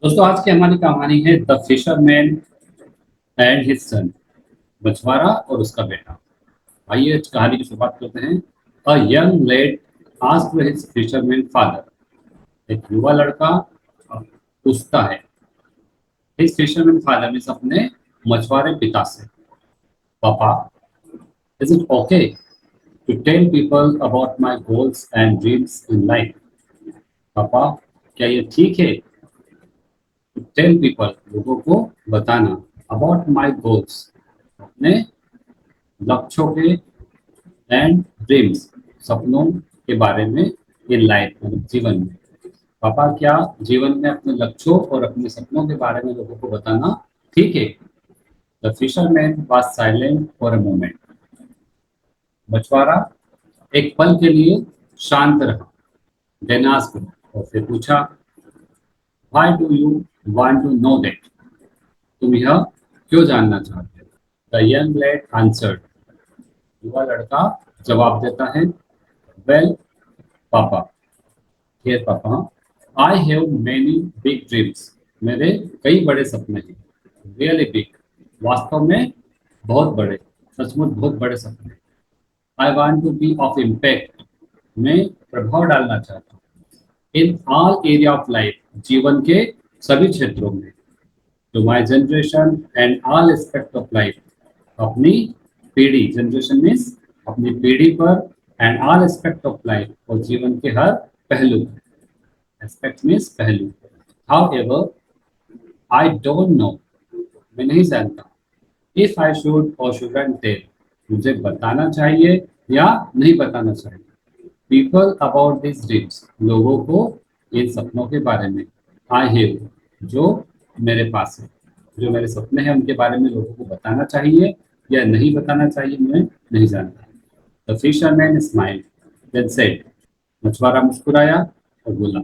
दोस्तों आज की हमारी कहानी है the fisherman and his son. मछुआरा और उसका बेटा। आइए इस कहानी की शुरुआत करते हैं। A young lad asked his fisherman father. एक युवा लड़का पूछता है हिज फिशरमैन फादर मीन्स अपने मछुआरे पिता से, पापा, is it okay to tell people about my goals and dreams in life? पापा, क्या ये ठीक है टेल पीपल लोगों को बताना अबाउट माई गोल्स अपने लक्ष्यों के एंड ड्रीम्स सपनों के बारे में इन लाइफ मतलब जीवन में? पापा, क्या जीवन में अपने लक्ष्यों और अपने सपनों के बारे में लोगों को बताना ठीक है? The fisherman was silent for a moment. मछुआरा एक पल के लिए शांत रहा। देन आस्क्ड, और फिर पूछा, why do you want to know that? तुम यह क्यों जानना चाहते हो? The young lad answered. युवा लड़का जवाब देता है, वेल पापा, डियर पापा, I have many big dreams. मेरे कई बड़े सपने हैं। रियली बिग, वास्तव में बहुत बड़े, सचमुच बहुत बड़े सपने। I want to be of impact. मैं प्रभाव डालना चाहता हूँ in all area of life, जीवन के सभी क्षेत्रों में। To my generation and all aspect of life, अपनी पीढ़ी, जनरेशन मीन्स अपनी पीढ़ी पर, and all aspect of life और जीवन के हर पहलू पर। एस्पेक्ट मीन्स पहलू। However I don't know, मैं नहीं जानता, if I should or shouldn't tell, मुझे बताना चाहिए या नहीं बताना चाहिए। पीपल अबाउट दिस ड्रीम्स, लोगों को इन सपनों के बारे में। आई हैव, जो मेरे पास है, जो मेरे सपने हैं उनके बारे में लोगों को बताना चाहिए या नहीं बताना चाहिए, मैं नहीं जानता। The fisherman smiled then said, मछुआरा मुस्कुराया और बोला,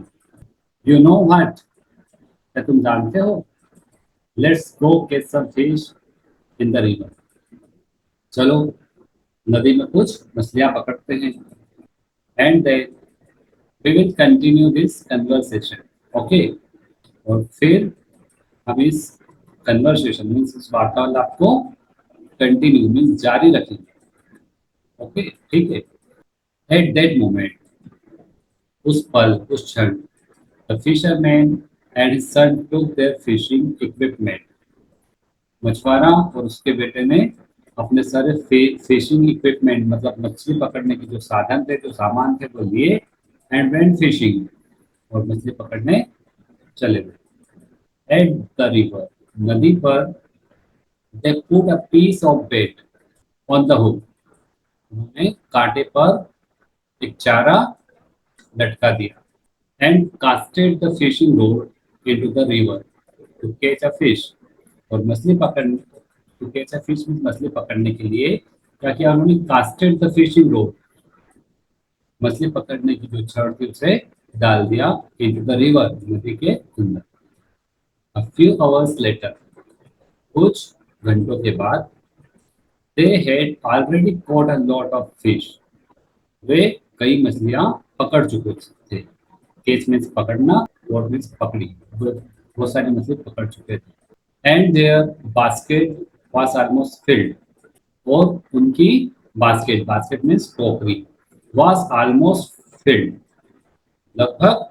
यू नो व्हाट, क्या तुम जानते हो, let's go catch some fish in the river. चलो नदी में कुछ मछलियां पकड़ते हैं। And then we will continue this conversation. Okay, और फिर हम इस कन्वर्सेशन मीन्स इस वार्तालाप को कंटिन्यू मीन्स जारी रखेंगे। ओके, ठीक है। एट दैट मोमेंट, उस पल, उस क्षण, the fisherman and his son took there fishing equipment. मछुआरा और उसके बेटे ने अपने सारे फिशिंग इक्विपमेंट मतलब मछली पकड़ने के जो साधन थे, जो सामान थे, वो लिए। एंड वेंट फिशिंग, और मछली पकड़ने चले गए। एट द रिवर, नदी पर, they put a piece of bait on the hook, उन्होंने कांटे पर एक चारा लटका दिया। And casted the fishing rod into the river to catch a fish, और मछली पकड़ने, टू कैच अ फिश मछली पकड़ने के लिए क्या किया उन्होंने, कास्टेड द फिशिंग रोड, मछली पकड़ने की जो छड़ थी उसे डाल दिया इनटू द रिवर, नदी के अंदर। अ फ्यू आवर्स लेटर, कुछ घंटों के बाद, they had already caught a lot of fish, वे कई मछलियां पकड़ चुके थे। केच मीन्स पकड़ना, वॉट मीन्स पकड़ी, बहुत सारी मछली पकड़ चुके थे। And their basket was almost filled, और उनकी बास्केट, बास्केट मीन्स टोकरी, वाज ऑलमोस्ट फिल्ड, लगभग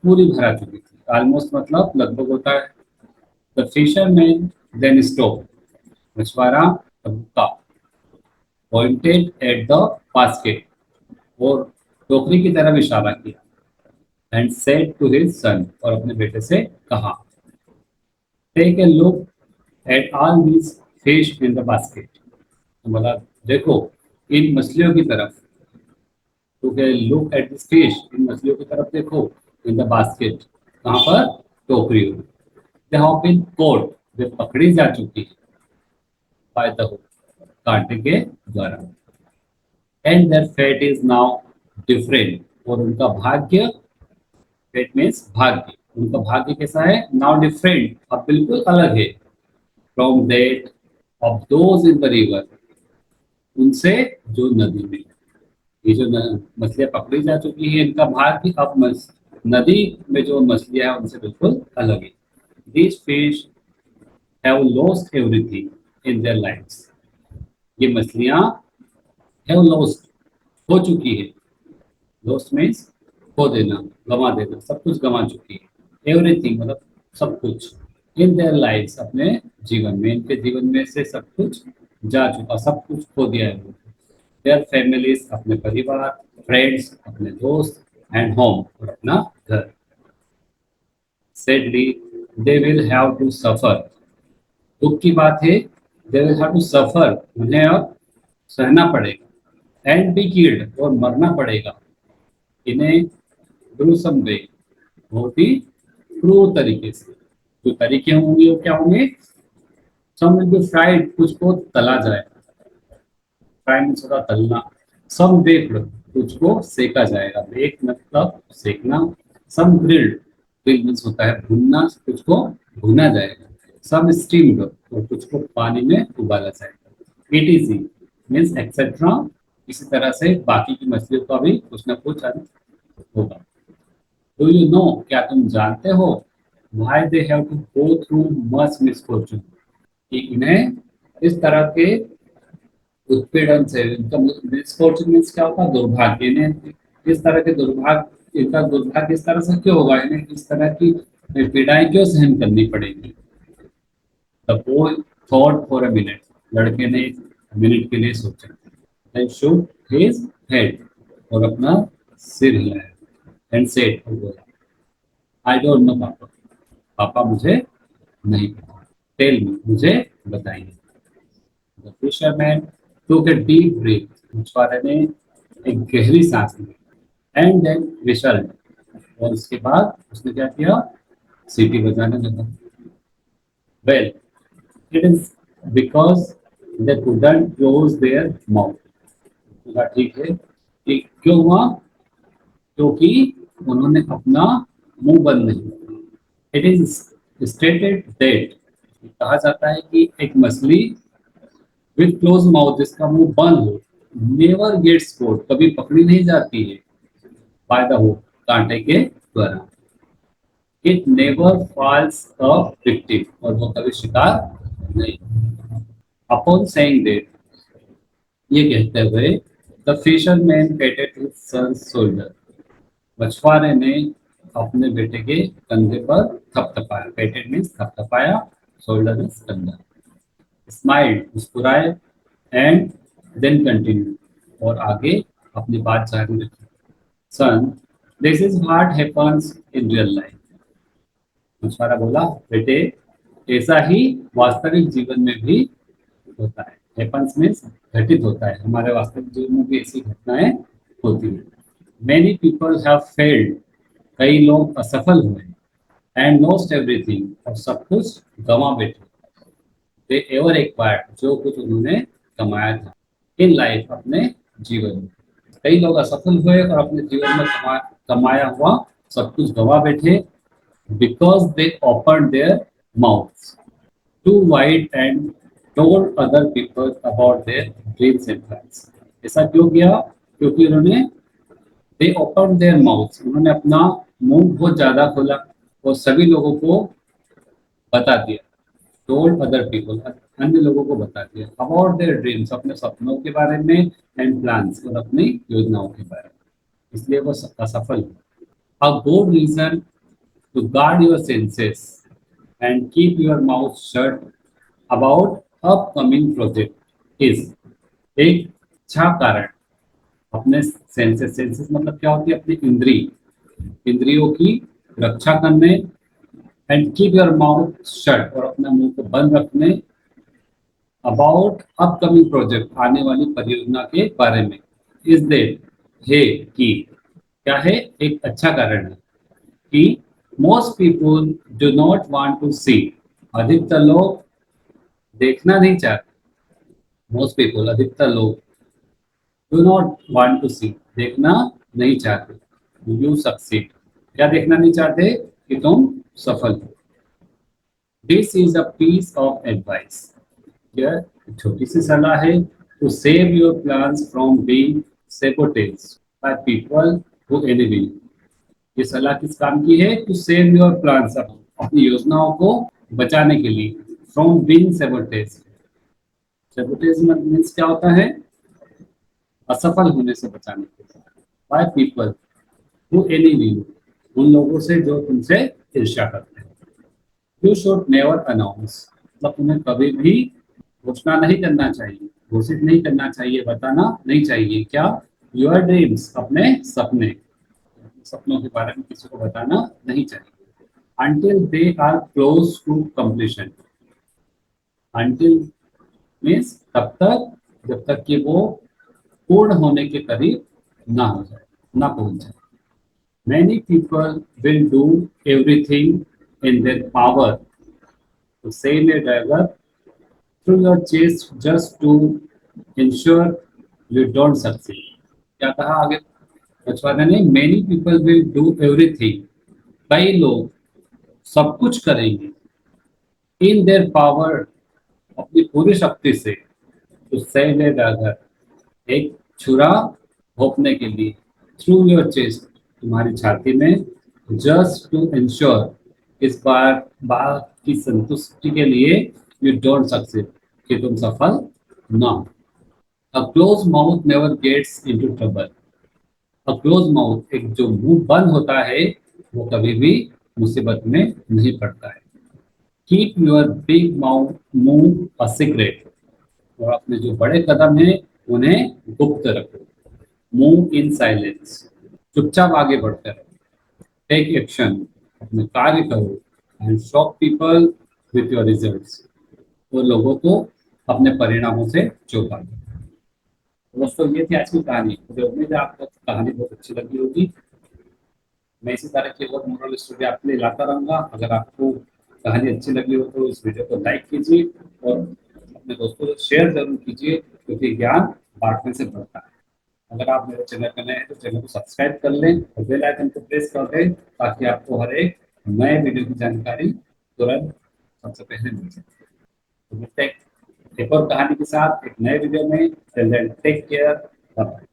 पूरी भरा चुकी थी। ऑलमोस्ट मतलब लगभग होता है। द फिशरमैन देन स्टॉप, मछुआरा रुका। पॉइंटेड एट द बास्केट, और टोकरी की तरफ इशारा किया। And said to his son, और अपने बेटे से कहा, take a look at all these fish in the basket. बोला, देखो इन मछलियों की तरफ। Took look at this fish, इन मछलियों की तरफ देखो। इन द बास्केट, कहाँ पर, टोकरी में। दे हैव बीन कॉट, वे पकड़ी जा चुकी है। बाय द हुक, कांटे के द्वारा। And their fate is now different, और उनका भाग्य, फेट मीन्स भाग्य, उनका भाग्य कैसा है, नाउ डिफरेंट, अब बिल्कुल अलग है। From that of those in the river, उनसे जो नदी में। ये जो मछलियां पकड़ी जा चुकी है, इनका भाग्य अब नदी में जो मछलियां हैं उनसे बिल्कुल अलग है। These fish have lost everything in their lives. ये मछलियां have lost, हो चुकी है. लॉस्ट मीन्स खो देना, गंवा देना, सब कुछ गंवा चुकी है. एवरीथिंग मतलब सब कुछ. इन देयर लाइफ, अपने जीवन में, इनके जीवन में से सब कुछ जा चुका, सब कुछ खो दिया है. देयर फैमिलीज, अपने परिवार, फ्रेंड्स, अपने दोस्त, एंड होम, और अपना घर. Sadly they will have to suffer. दुख की बात है, they will have to suffer, उन्हें अब सहना पड़ेगा. एंड बी किल्ड, और मरना पड़ेगा. इन्हें ग्रूसम वे, बहुत ही क्रूर तरीके से. जो तरीके होंगे वो क्या होंगे? सम विल बी फ्राइड, कुछ को तला जाएगा. फ्राई मीन्स होता तलना. सम बेक्ड, कुछ को सेका जाएगा. बेक मतलब सेकना. सम ग्रिल्ड, ग्रिल मीन्स होता है भुनना, कुछ को भुना जाएगा. सम स्टीम्ड, और कुछ को पानी में उबाला जाएगा. Etc means etcetera. इसी तरह से बाकी की मछलियों का भी कुछ ना कुछ अंत होगा. डू यू नो, क्या तुम जानते हो? Why they have to go through much misfortune, कि इन्हें इस तरह के उत्पीड़न से, इनका मिसफॉर्चून मीन्स क्या होता है? दुर्भाग्य. इन्हें इस तरह के दुर्भाग्य, इनका दुर्भाग्य इस तरह से क्यों होगा? इन्हें इस तरह की पीड़ाएं क्यों सहन करनी पड़ेगी? The boy thought for a minute, लड़के ने एक मिनट के लिए सोचा. देन शूक हिज हेड, और अपना सिर हिलाया. एंड सेड, और बोला, आई डोंट नो पापा, पापा मुझे नहीं पता. टेल मी, मुझे बताइए. द फिशरमैन टूक ए डीप ब्रीथ, मछुआरे ने एक गहरी सांस ली. एंड देन विशल्ड, और उसके बाद उसने क्या किया? सीटी बजाने लगा. Well, it is because they couldn't close their mouth. ठीक है कि क्यों हुआ? क्योंकि उन्होंने अपना मुंह बंद नहीं किया. इट इज स्टेटेड दैट, कहा जाता है कि एक मछली विथ क्लोज माउथ, जिसका मुंह बंद हो, नेवर गेट्स कोट, कभी पकड़ी नहीं जाती है. बाय द हुक, कांटे के द्वारा. It never falls a victim, और वो कभी शिकार नहीं. अपॉन सेइंग दैट, ये कहते हुए, the fisherman patted his son's shoulder, मछुआरे ने अपने बेटे के कंधे पर थपथपाया. पेटेड मीन्स थपथपाया, शोल्डर मीन्स कंधा. स्माइल्ड, मुस्कुराए. एंड देन कंटिन्यू, और आगे अपनी बात जारी रखी. Son, this is what happens in real life. मछुआरा बोला, बेटे, ऐसा ही वास्तविक जीवन में भी होता है. हैपेंस मीन्स घटित होता है. हमारे वास्तविक जीवन में भी ऐसी घटनाएं होती हैं. मेनी पीपल हैव फेल्ड, कई लोग असफल हुए. एंड लॉस्ट एवरीथिंग, और सब कुछ गंवा बैठे. दे एवर एक्वायर्ड, जो कुछ उन्होंने कमाया था. इन लाइफ, अपने जीवन में. कई लोग असफल हुए और अपने जीवन में कमाया हुआ सब कुछ गंवा बैठे. Because they open their mouths too wide and told other people about their dreams and plans. ऐसा क्यों किया? क्योंकि उन्होंने, दे ओपन देयर माउथ्स, उन्होंने अपना मुंह बहुत ज्यादा खोला और सभी लोगों को बता दिया. टोल्ड अदर पीपल, अन्य लोगों को बता दिया. अबाउट देयर ड्रीम्स, अपने सपनों के बारे में. एंड प्लान्स, और अपनी योजनाओं के बारे में. इसलिए वो असफल हुआ. A good reason to guard your senses and keep your mouth shut about upcoming project is, एक अच्छा कारण अपने सेंसेस, सेंसेस मतलब क्या होती है? अपनी इंद्रियों की रक्षा करने. And keep your mouth shut, और अपने मुंह को बंद रखने. अबाउट अपकमिंग प्रोजेक्ट, आने वाली परियोजना के बारे में. इज देट, है कि, क्या है? एक अच्छा कारण है कि most people do not want to see, अधिकतर लोग देखना नहीं चाहते. मोस्ट पीपुल, अधिकतर लोग. Do not want to see, देखना नहीं चाहते. यू सक्सीड, क्या देखना नहीं चाहते? कि तुम सफल हो. This is a piece of advice, यह छोटी सी सलाह है. To save your plans from being sabotaged by people who envy you. ये सलाह किस काम की है? टू सेव योर प्लान्स, अपनी योजनाओं को बचाने के लिए, from being sabotage. Sabotage means क्या होता है? असफल होने से बचाने के लिए। By people who any you, उन लोगों से जो तुमसे ईर्ष्या करते हैं। यू शुड नेवर अनाउंस, मतलब तुम्हें कभी भी घोषणा नहीं करना चाहिए, घोषित नहीं करना चाहिए, बताना नहीं चाहिए। क्या? योर ड्रीम्स, अपने सपने, सपनों के बारे में किसी को बताना नहीं चाहिए। until they are close to completion, until means तब तक जब तक कि वो पूर्ण होने के करीब ना हो जाए, ना पहुंच जाए। Many people will do everything in their power to sail a dagger through your chest just to ensure you don't succeed. क्या कहा आगे बचवाने ने? Many people will do everything, कई लोग सब कुछ करेंगे, in their power, अपनी पूरी शक्ति से, to sail a dagger, एक छुरा भोंकने के लिए, थ्रू योर चेस्ट, तुम्हारी छाती में, जस्ट टू इंश्योर, इस बात की संतुष्टि के लिए, यू डोंट सक्सेड, कि तुम सफल ना हो। A close mouth never gets into trouble. A close mouth, एक जो मुंह बंद होता है वो कभी भी मुसीबत में नहीं पड़ता है। Keep your big mouth move a secret, और अपने जो बड़े कदम हैं उन्हें गुप्त रखो। मूव इन साइलेंस, चुपचाप आगे बढ़ते रहो। टेक एक्शन, अपने कार्य करो। And shock people with your results, तो लोगों को अपने परिणामों से चौंका दो। दोस्तों, ये थी आज की कहानी। मुझे उम्मीद है आपको कहानी बहुत अच्छी लगी होगी। मैं इसी तरह की और मोरल स्टोरी आपके लिए लाता रहूंगा। अगर आपको कहानी अच्छी लगी हो तो इस वीडियो को लाइक कीजिए और अपने दोस्तों को शेयर जरूर कीजिए, क्योंकि ज्ञान बांटने से बढ़ता है। अगर आप मेरे चैनल पर नए हैं तो चैनल को सब्सक्राइब कर लें और बेल आइकन को प्रेस कर दें, ताकि आपको हर एक नए वीडियो की जानकारी तुरंत सबसे पहले मिल सके। तो मिलते हैं एक और कहानी के साथ एक नए वीडियो में। Take care, bye.